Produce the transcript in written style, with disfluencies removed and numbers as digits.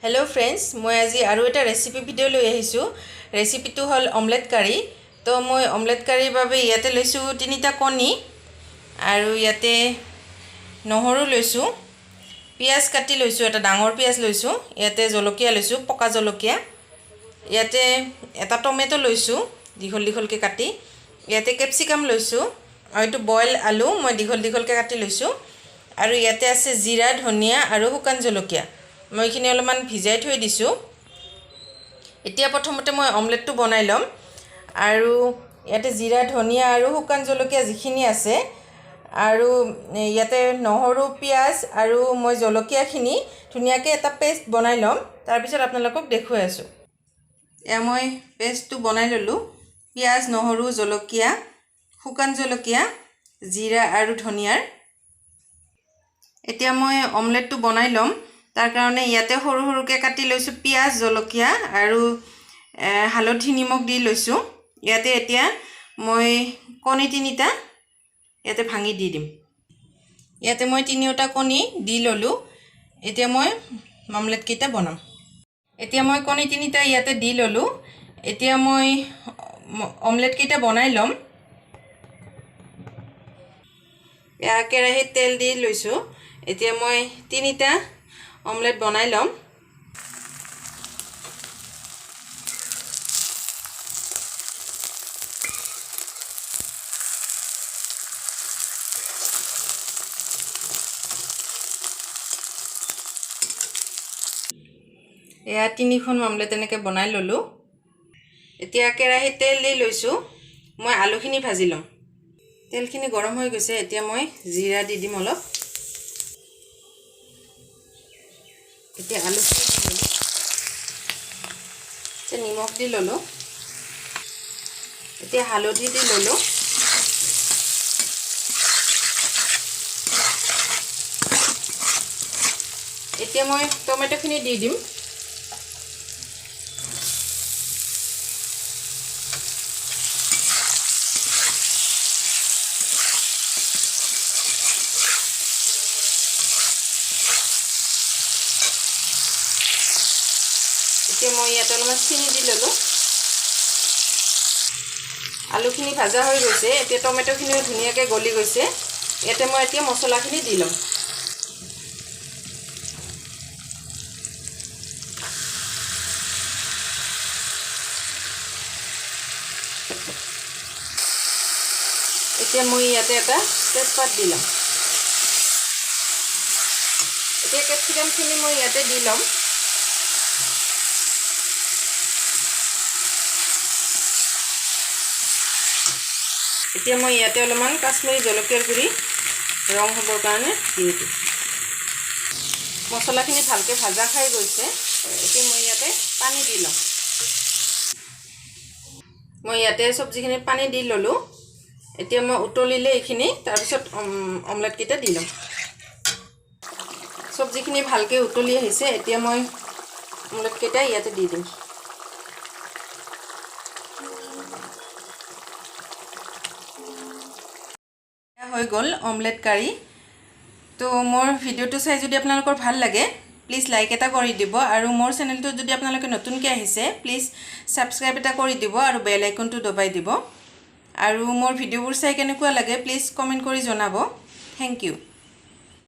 Hello friends मैं आज और एट रेसिपी भिडिओ लै रेसिपी तो हल ऑमलेट करी। तो मैं ऑमलेट करी बारे इते लैसो 3टा कणी और इते নহৰু लैसो पियाज काटी लैसो एटा डांगर पियाज लैसो इते जलकिया लैसो पका जलकिया इते एटा टमेटो लैसो दीघल दीघल के काटी इते कैप्सिकाम लैसो और एटु बॉयल आलू मैं दीघल दीघल के काटी लैसो और इते आछे जीरा धनिया और शुकान जलकिया मैं ये अलमान भिजाई थी दिसो। इतना प्रथमते मैं ऑमलेट बनाई लम और इते जीरा धनिया और शुकान जलकिया जिखिनि आछे और इते নহৰু पियाज और मैं जलकियाखिनि धुनियाके एटा पेस्ट बनाई लम। तार पिছত आपनालोকক देखुवाई आसो। या मैं पेस्टটো बनाई ललो पियाज নহৰু जलकिया शुकान जलकिया जीरा और धनियार। इतना मैं ऑमलेट बनाई लम तार कारण इते सरू सरूके काटी लैसो पियाज जलकिया और हालधि निमख दी लैसो। इते एतिया मैं कणी 3टा इते भांगी दी दिम। इते मैं 3टा कणी दी ललो। इतना मैं ऑमलेट केटा बनाम। इतना मैं कणी 3टा इते दी ललो। इतना मैं ऑमलेट केटा बनाई लम। या केराहीत तेल दी लैसो। इतना मैं 3टा ऑमलेट बनाई लम। या 3খন ऑमलेट এনেকে बनाई ललो। এতিয়া কেৰাহীত তেল দি লৈছো মই আলুখিনি ভাজি লম। তেলখিনি গৰম হৈ গৈছে। এতিয়া মই জিৰা দি দিম অলপ। এতিয়া আলুখিনি দি ললো। নিমখ দি ললো। এতিয়া হালধি দি ললো। এতিয়া মই টমেটোখিনি দি দিম। मैं इतना अलमान चीनी दी ललो। आलूखिनि भाजा हो गई। इतना टमेटोखिनिও धुनियाके गली गई। इतना मैं इतना मसलाखिनि दी लम। इतना मैं इते एटा तेजपात दी लम। इतना कैप्सिकामखिनि मैं इते दी लम। এতিয়া মই ইয়াতে অলমান কাশ্মীৰী জলকীয়াৰ গুড়ি ৰং হ'বৰ কাৰণে দি দিম। মছলাখিনি ভালকে ভাজা খাই গৈছে। এতিয়া মই ইয়াতে পানী দি লম। মই ইয়াতে সবজিখিনি পানী দি ললো। এতিয়া মই উতলিলে এইখিনি তাৰ পিছত অমলেট কেটা দি লম। সবজিখিনি ভালকে উতলি আহিছে। এতিয়া মই অমলেট কেটা ইয়াতে দি দিম। हो गल ऑमलेट करी। तो मोर भिडिओ तो चाই যদি আপোনালোকৰ ভাল লাগে প্লিজ লাইক এটা কৰি দিব আৰু মোৰ চেনেলটো যদি আপোনালোকে নতুনকৈ আহিছে প্লিজ সাবস্ক্ৰাইব এটা কৰি দিব আৰু বেল আইকনটো দবাই দিব আৰু মোৰ ভিডিওবোৰ চাই কেনেকুৱা লাগে প্লিজ কমেন্ট কৰি জনাব। Thank U.